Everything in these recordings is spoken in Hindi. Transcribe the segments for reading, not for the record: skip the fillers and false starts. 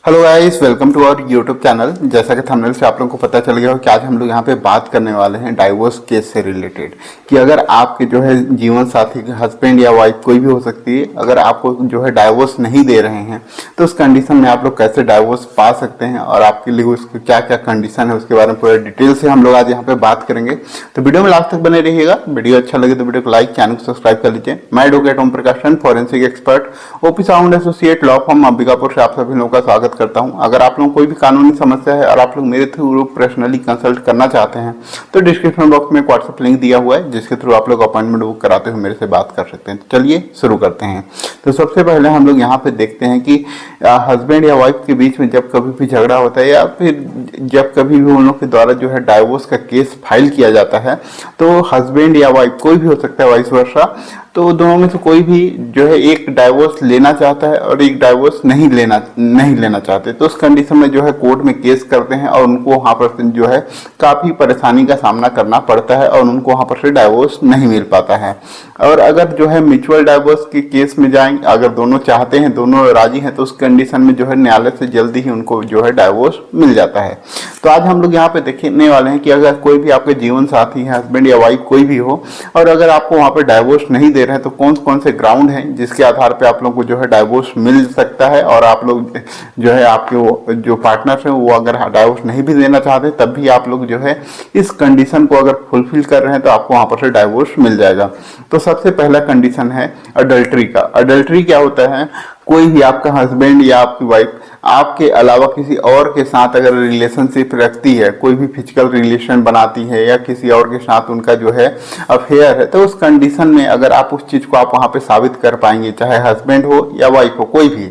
Hello guys, welcome to our YouTube channel. जैसा कि थंबनेल से आप लोगों को पता चल गया हो कि आज हम लोग यहाँ पे बात करने वाले हैं डाइवोर्स केस से रिलेटेड कि अगर आपके जो है जीवन साथी के हस्बैंड या वाइफ कोई भी हो सकती है, अगर आपको जो है डाइवोर्स नहीं दे रहे हैं तो उस कंडीशन में आप लोग कैसे डाइवोर्स पा सकते हैं और आपके लिए उसकी क्या क्या कंडीशन है उसके बारे में पूरे डिटेल से हम लोग आज यहाँ पे बात करेंगे। तो वीडियो में लास्ट तक बने रहिएगा। वीडियो अच्छा लगे तो वीडियो को लाइक, चैनल को सब्सक्राइब कर लीजिए। मैं advocate Om Prakash, forensic expert, OP sound associate, law firm Ambikapur से आप सभी लोगों का स्वागत करता हूं। अगर आप लोगों को कोई भी कानूनी समस्या है और आप लोग मेरे थ्रू पर्सनली कंसल्ट करना चाहते हैं तो डिस्क्रिप्शन बॉक्स में एक व्हाट्सएप लिंक दिया हुआ है जिसके थ्रू आप लोग अपॉइंटमेंट बुक कराते हुए मेरे से बात कर सकते हैं। तो चलिए शुरू करते हैं। तो सबसे पहले हम लोग यहाँ पे देखते हैं कि हस्बैंड या वाइफ के बीच में जब कभी भी झगड़ा होता है या फिर जब कभी भी उन लोग के द्वारा जो है डाइवोर्स का केस फाइल किया जाता है तो हस्बैंड या वाइफ कोई भी हो सकता है, वाइस वर्सा, तो दोनों में से कोई भी जो है एक डाइवोर्स लेना चाहता है और एक डाइवोर्स नहीं लेना चाहते, तो उस कंडीशन में जो है कोर्ट में केस करते हैं और उनको वहां पर जो है काफी परेशानी का सामना करना पड़ता है और उनको वहां पर से डाइवोर्स नहीं मिल पाता है। और अगर जो है म्यूचुअल डाइवोर्स के केस में जाएंगे, अगर दोनों चाहते हैं, दोनों राजी हैं, तो उस कंडीशन में जो है न्यायालय से जल्दी ही उनको जो है डाइवोर्स मिल जाता है। तो आज हम लोग यहाँ पे देखने वाले हैं कि अगर कोई भी आपके जीवन साथी है, हस्बैंड या वाइफ कोई भी हो, और अगर आपको वहां पर डाइवोर्स नहीं दे रहे हैं तो कौन कौन से ग्राउंड हैं जिसके आधार पे आप लोग को जो है डाइवोर्स मिल सकता है, और आप लोग जो है आपके जो पार्टनर है वो अगर डाइवोर्स नहीं भी देना चाहते तब भी आप लोग जो है इस कंडीशन को अगर फुलफिल कर रहे हैं तो आपको वहां पर से डाइवोर्स मिल जाएगा। तो सबसे पहला कंडीशन है अडल्ट्री का। अडल्ट्री क्या होता है? कोई भी आपका हस्बैंड या आपकी वाइफ आपके अलावा किसी और के साथ अगर रिलेशनशिप रखती है, कोई भी फिजिकल रिलेशन बनाती है या किसी और के साथ उनका जो है अफेयर है, तो उस कंडीशन में अगर आप उस चीज को आप वहां पे साबित कर पाएंगे, चाहे हस्बैंड हो या वाइफ हो कोई भी,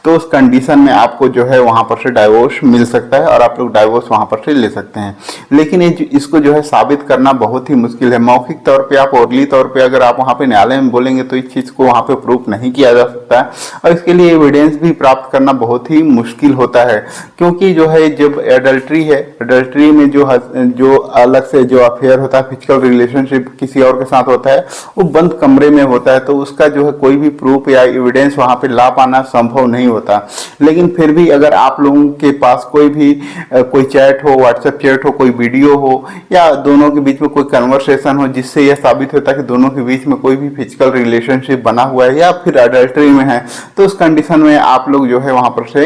तो उस कंडीशन में आपको जो है वहां पर से डाइवोर्स मिल सकता है और आप लोग डाइवोर्स वहां पर से ले सकते हैं। लेकिन इसको जो है साबित करना बहुत ही मुश्किल है। मौखिक तौर पे आप ओरली तौर पे अगर आप वहां पे न्यायालय में बोलेंगे तो इस चीज को वहां पे प्रूफ नहीं किया जा सकता है और इसके लिए एविडेंस भी प्राप्त करना बहुत ही मुश्किल होता है, क्योंकि जो है जब एडल्ट्री है, एडल्ट्री में जो अलग से जो अफेयर होता है, फिजिकल रिलेशनशिप किसी और के साथ होता है, वो बंद कमरे में होता है, तो उसका जो है कोई भी प्रूफ या एविडेंस वहां पे ला पाना संभव नहीं होता। लेकिन फिर भी अगर आप लोगों के पास कोई चैट हो, व्हाट्सएप चैट हो, कोई वीडियो हो या दोनों के बीच में कोई कन्वर्सेशन हो जिससे यह साबित होता है कि दोनों के बीच में कोई भी फिजिकल रिलेशनशिप बना हुआ है या फिर एडल्ट्री में है, तो उस कंडीशन में आप लोग जो है वहां पर से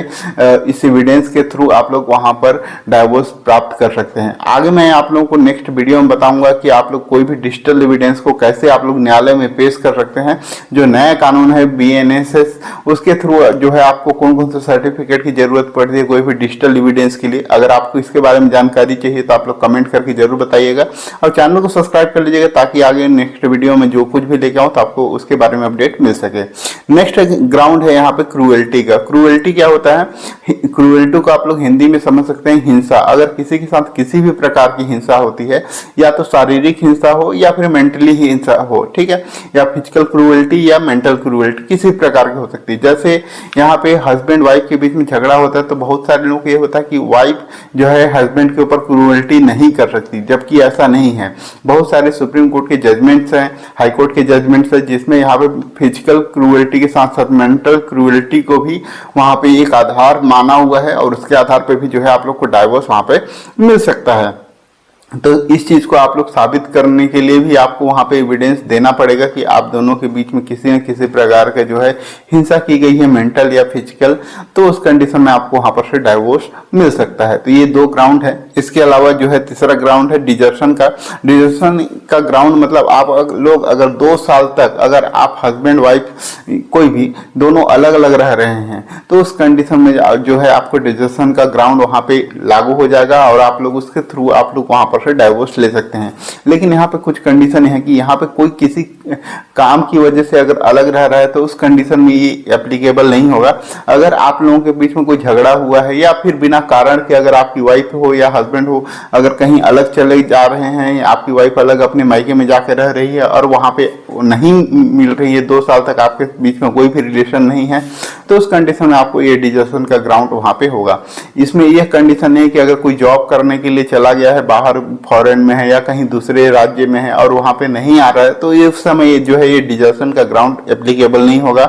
इस एविडेंस के थ्रू आप लोग वहां पर डाइवोर्स प्राप्त कर सकते हैं। आगे मैं आप लोगों को नेक्स्ट वीडियो में बताऊंगा कि आप लोग कोई भी डिजिटल एविडेंस को कैसे आप लोग न्यायालय में पेश कर सकते हैं। जो नया कानून है BNSS, उसके थ्रू जो है आपको कौन कौन से सर्टिफिकेट की जरूरत पड़ती है कोई भी डिजिटल एविडेंस के लिए। अगर आपको इसके बारे में जानकारी चाहिए तो आप लोग कमेंट करके जरूर बताइएगा और चैनल को सब्सक्राइब कर लीजिएगा ताकि आगे नेक्स्ट वीडियो में जो कुछ भी लेके आऊं तो आपको उसके बारे में अपडेट मिल सके। नेक्स्ट ग्राउंड है यहाँ पे क्रूएल्टी का। क्रूएल्टी क्या होता है? क्रूएल्टी को आप लोग हिंदी में समझ सकते हैं हिंसा। अगर किसी के साथ किसी भी प्रकार की हिंसा होती है, या तो शारीरिक हिंसा हो या फिर मेंटली ही हिंसा हो, ठीक है, या फिजिकल क्रूएल्टी या मेंटल क्रूएल्टी किसी प्रकार की हो सकती है। जैसे यहाँ पे हस्बैंड वाइफ के बीच में झगड़ा होता है तो बहुत सारे लोग ये होता है कि वाइफ जो है हस्बैंड के ऊपर क्रूएल्टी नहीं कर सकती, जबकि ऐसा नहीं है। बहुत सारे सुप्रीम कोर्ट के जजमेंट्स हैं, हाई कोर्ट के जजमेंट्स हैं, जिसमें यहाँ पे फिजिकल क्रूएल्टी के साथ साथ मेंटल क्रूएल्टी को भी वहां पे एक आधार माना हुआ है और उसके आधार पे भी जो है आप लोग को डाइवोर्स वहां पे मिल सकता है। तो इस चीज को आप लोग साबित करने के लिए भी आपको वहां पे एविडेंस देना पड़ेगा कि आप दोनों के बीच में किसी न किसी प्रकार का जो है हिंसा की गई है, मेंटल या फिजिकल, तो उस कंडीशन में आपको वहां पर से डाइवोर्स मिल सकता है। तो ये दो ग्राउंड है। इसके अलावा जो है तीसरा ग्राउंड है डिजर्शन का। डिजर्शन का ग्राउंड मतलब आप लोग अगर 2 साल तक अगर आप हस्बैंड वाइफ कोई भी दोनों अलग अलग रह रहे हैं तो उस कंडीशन में जो है आपको डिजर्शन का ग्राउंड वहां पे लागू हो जाएगा और आप लोग उसके थ्रू आप लोग वहां पर से डाइवोर्स ले सकते हैं। लेकिन यहाँ पे कुछ कंडीशन है कि यहाँ पे कोई किसी काम की वजह से अगर अलग रह रहा है तो उस कंडीशन में ये एप्लीकेबल नहीं होगा। अगर आप लोगों के बीच में कोई झगड़ा हुआ है या फिर बिना कारण के अगर आपकी वाइफ हो या हस्बैंड हो अगर कहीं अलग चले जा रहे हैं या आपकी वाइफ अलग अपने मायके में जाकर रह रही है और वहां पे नहीं मिल रही है, 2 साल तक आपके बीच में कोई भी रिलेशन नहीं है, तो उस कंडीशन में आपको ये डिजर्शन का ग्राउंड वहां पे होगा। इसमें यह कंडीशन है कि अगर कोई जॉब करने के लिए चला गया है बाहर फॉरेन में है या कहीं दूसरे राज्य में है और वहाँ पे नहीं आ रहा है, तो ये उस समय जो है ये डिजर्शन का ग्राउंड एप्लीकेबल नहीं होगा।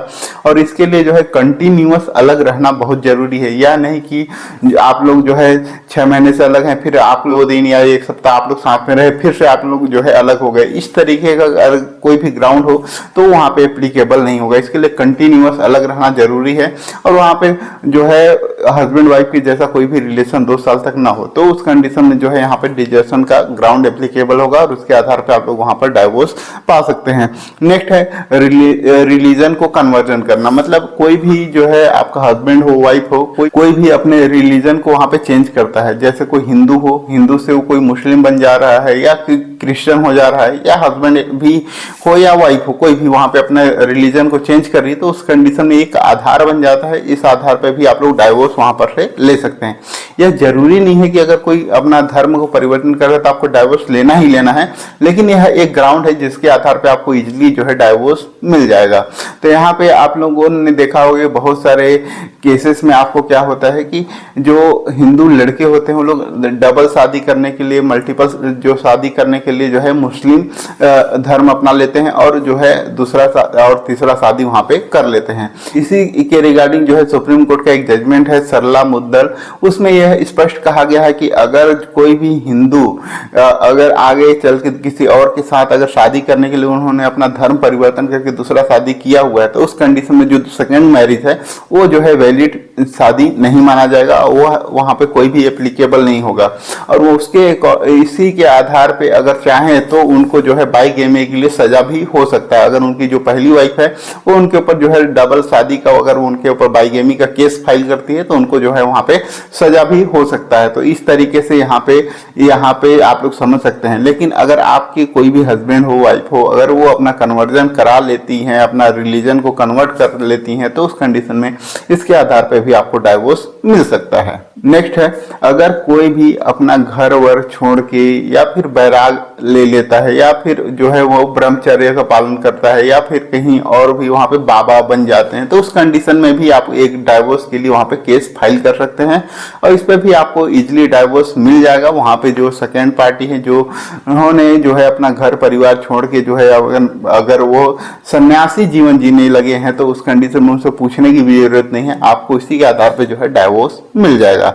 और इसके लिए जो है कंटिन्यूअस अलग रहना बहुत जरूरी है। या नहीं कि आप लोग जो है 6 महीने से अलग हैं, फिर आप लोग 2 दिन या 1 सप्ताह आप लोग साथ में रहे, फिर से आप लोग जो है अलग हो गए। इस तरीके का अगर कोई भी ग्राउंड हो तो वहाँ पे एप्लीकेबल नहीं होगा। इसके लिए कंटिन्यूअस अलग रहना जरूरी है। और वहाँ पे जो है हस्बैंड वाइफ की जैसा कोई भी रिलेशन 2 साल तक ना हो, तो उस कंडीशन में जो है यहाँ पे डिजर्शन का ग्राउंड एप्लीकेबल होगा और उसके आधार पे आप लोग वहाँ पर डाइवोर्स पा सकते हैं। नेक्स्ट है रिलीजन को कन्वर्जन करना। मतलब कोई भी जो है आपका हस्बैंड हो, वाइफ हो, कोई भी अपने रिलीजन को वहाँ पे चेंज करता है। जैसे कोई हिंदू हो, हिंदू से वो कोई मुस्लिम बन जा रहा है या क्रिश्चियन हो जा रहा है, या हस्बैंड भी हो या वाइफ हो, कोई भी वहाँ पे अपने रिलीजन को चेंज कर रही है, तो उस कंडीशन में एक आधार बन जाता है। इस आधार पे भी आप लोग डाइवोर्स वहाँ पर से ले सकते हैं। यह जरूरी नहीं है कि अगर कोई अपना धर्म को परिवर्तन कर रहा है तो आपको डाइवोर्स लेना ही लेना है, लेकिन यह एक ग्राउंड है जिसके आधार पे आपको इजीली जो है डाइवोर्स मिल जाएगा। तो यहाँ पे आप लोगों ने देखा होगा बहुत सारे केसेस में आपको क्या होता है कि जो हिंदू लड़के होते हैं वो लोग डबल शादी करने के लिए, मल्टीपल जो शादी करने के लिए जो है मुस्लिम धर्म अपना लेते हैं और जो है दूसरा और तीसरा शादी वहां पे कर लेते हैं। इसी के रिगार्डिंग जो है सुप्रीम कोर्ट का एक जजमेंट है सरला मुद्दल, उसमें यह स्पष्ट कहा गया है कि अगर कोई भी हिंदू अगर आगे चल के किसी और के साथ अगर शादी करने के लिए उन्होंने अपना धर्म परिवर्तन करके दूसरा शादी किया हुआ है, तो उस कंडीशन में जो सेकेंड मैरिज है वो जो है वैलिड शादी नहीं माना जाएगा, वो वहां पे कोई भी एप्लीकेबल नहीं होगा। और वो उसके इसी के आधार पे अगर चाहें तो उनको जो है बाइगेमी के लिए सजा भी हो सकता है। अगर उनकी जो पहली वाइफ है वो उनके ऊपर जो है डबल शादी का, अगर उनके ऊपर बाइगेमी का केस फाइल करती है तो उनको जो है वहां पे सजा भी हो सकता है। तो इस तरीके से यहाँ पे आप लोग समझ सकते हैं। लेकिन अगर आपके कोई भी हस्बैंड हो, वाइफ हो, अगर वो अपना कन्वर्जन करा लेती हैं, अपना रिलीजन को कन्वर्ट कर लेती हैं, तो उस कंडीशन में इसके आधार पे भी आपको डाइवोर्स मिल सकता है। नेक्स्ट है, अगर कोई भी अपना घर वर छोड़ के या फिर बैराग ले लेता है या फिर जो है वो ब्रह्मचर्य का पालन करता है या फिर कहीं और भी वहां पे बाबा बन जाते हैं, तो उस कंडीशन में भी आप एक डाइवोर्स के लिए वहां पे केस फाइल कर सकते हैं और इस पे भी आपको इजीली डाइवोर्स मिल जाएगा। वहां पे जो सेकेंड पार्टी है जो उन्होंने जो है अपना घर परिवार छोड़ के जो है अगर वो सन्यासी जीवन जीने लगे हैं तो उस कंडीशन में उनसे पूछने की भी जरूरत नहीं है, आपको इसी के आधार पे जो है डाइवोर्स मिल जाएगा।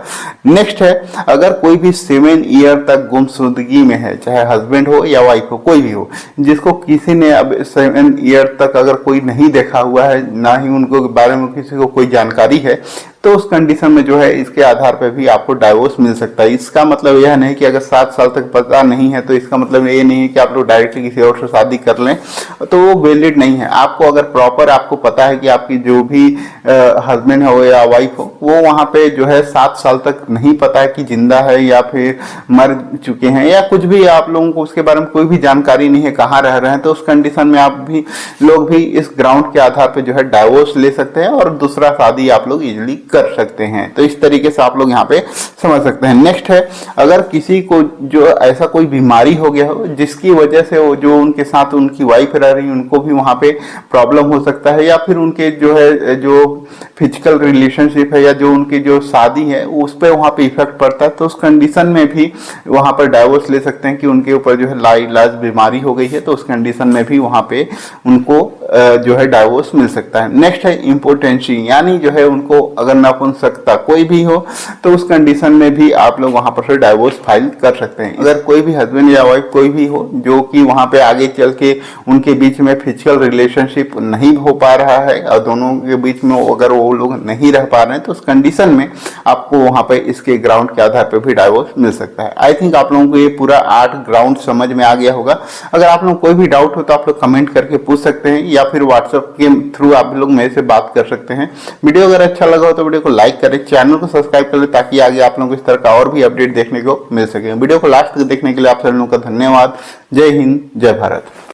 नेक्स्ट है, अगर कोई भी 7 ईयर तक गुमशुदगी में है, चाहे हस्बैंड हो या वाइफ हो, कोई भी हो, जिसको किसी ने अब 7 ईयर तक अगर कोई नहीं देखा हुआ है, ना ही उनको बारे में किसी को कोई जानकारी है, तो उस कंडीशन में जो है इसके आधार पर भी आपको डाइवोर्स मिल सकता है। इसका मतलब यह नहीं कि अगर 7 साल तक पता नहीं है तो इसका मतलब ये नहीं है कि आप लोग डायरेक्टली किसी और से शादी कर लें, तो वो वैलिड नहीं है। आपको अगर प्रॉपर आपको पता है कि आपकी जो भी हस्बैंड हो या वाइफ हो वो वहां पे जो है 7 साल तक नहीं पता है कि जिंदा है या फिर मर चुके हैं या कुछ भी, आप लोगों को उसके बारे में कोई भी जानकारी नहीं है, कहाँ रह रहे हैं, तो उस कंडीशन में आप भी लोग भी इस ग्राउंड के आधार पर जो है डाइवोर्स ले सकते हैं और दूसरा शादी आप लोग इजिली कर सकते हैं। तो इस तरीके से आप लोग यहाँ पे समझ सकते हैं। नेक्स्ट है, अगर किसी को जो ऐसा कोई बीमारी हो गया हो जिसकी वजह से वो जो उनके साथ उनकी वाइफ रह रही उनको भी वहां पे प्रॉब्लम हो सकता है या फिर उनके जो है जो फिजिकल रिलेशनशिप है या जो उनकी जो शादी है उस पर वहां पे इफेक्ट पड़ता है, तो उस कंडीशन में भी वहां पर डाइवोर्स ले सकते हैं कि उनके ऊपर जो है लाइलाज बीमारी हो गई है, तो उस कंडीशन में भी वहां पे उनको जो है डाइवोर्स मिल सकता है। नेक्स्ट है इम्पोर्टेंसी, यानी जो है उनको अगर नपुंसकता कोई भी हो तो उस कंडीशन में भी आप लोग वहां पर से डाइवोर्स फाइल कर सकते हैं। अगर कोई भी हस्बैंड या वाइफ कोई भी हो जो कि वहां पे आगे चल के उनके बीच में फिजिकल रिलेशनशिप नहीं हो पा रहा है और दोनों के बीच में अगर वो लोग नहीं रह पा रहे हैं, तो उस कंडीशन में आपको वहां पे इसके ग्राउंड के आधार पर भी डाइवोर्स मिल सकता है। आई थिंक आप लोगों को ये पूरा 8 ग्राउंड समझ में आ गया होगा। अगर आप लोग कोई भी डाउट हो तो आप लोग कमेंट करके पूछ सकते हैं या फिर व्हाट्सएप के थ्रू आप लोग मेरे से बात कर सकते हैं। वीडियो अगर अच्छा लगा हो तो वीडियो को लाइक करें, चैनल को सब्सक्राइब कर ले ताकि आगे आप लोगों को इस तरह का और भी अपडेट देखने को मिल सके। वीडियो को लास्ट तक देखने के लिए आप सभी लोगों का धन्यवाद। जय हिंद, जय भारत।